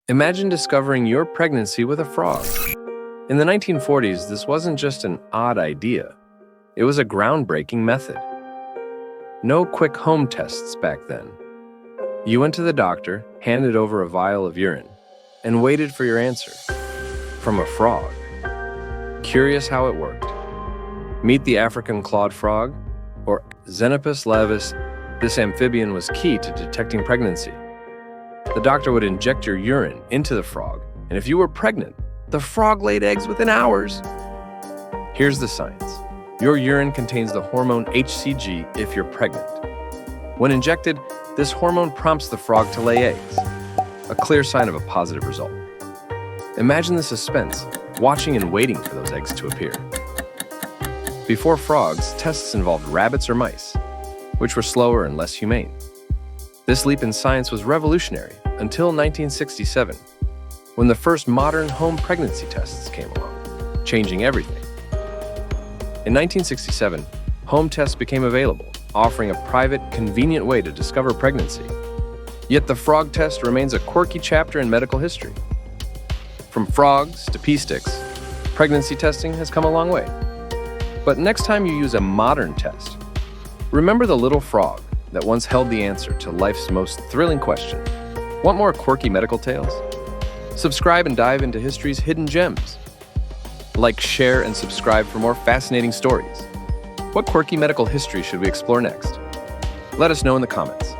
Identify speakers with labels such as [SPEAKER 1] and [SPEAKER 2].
[SPEAKER 1] Imagine discovering your pregnancy with a frog. In the 1940s, this wasn't just an odd idea. It was a groundbreaking method. No quick home tests back then. You went to the doctor, handed over a vial of urine, and waited for your answer. From a frog. Curious how it worked? Meet the African clawed frog, or Xenopus laevis. This amphibian was key to detecting pregnancy. The doctor would inject your urine into the frog, and if you were pregnant, the frog laid eggs within hours. Here's the science. Your urine contains the hormone HCG if you're pregnant. When injected, this hormone prompts the frog to lay eggs, a clear sign of a positive result. Imagine the suspense, watching and waiting for those eggs to appear. Before frogs, tests involved rabbits or mice, which were slower and less humane. This leap in science was revolutionary until 1967, when the first modern home pregnancy tests came along, changing everything. In 1967, home tests became available, offering a private, convenient way to discover pregnancy. Yet the frog test remains a quirky chapter in medical history. From frogs to pea sticks, pregnancy testing has come a long way. But next time you use a modern test, remember the little frog that once held the answer to life's most thrilling question. Want more quirky medical tales? Subscribe and dive into history's hidden gems. Like, share, and subscribe for more fascinating stories. What quirky medical history should we explore next? Let us know in the comments.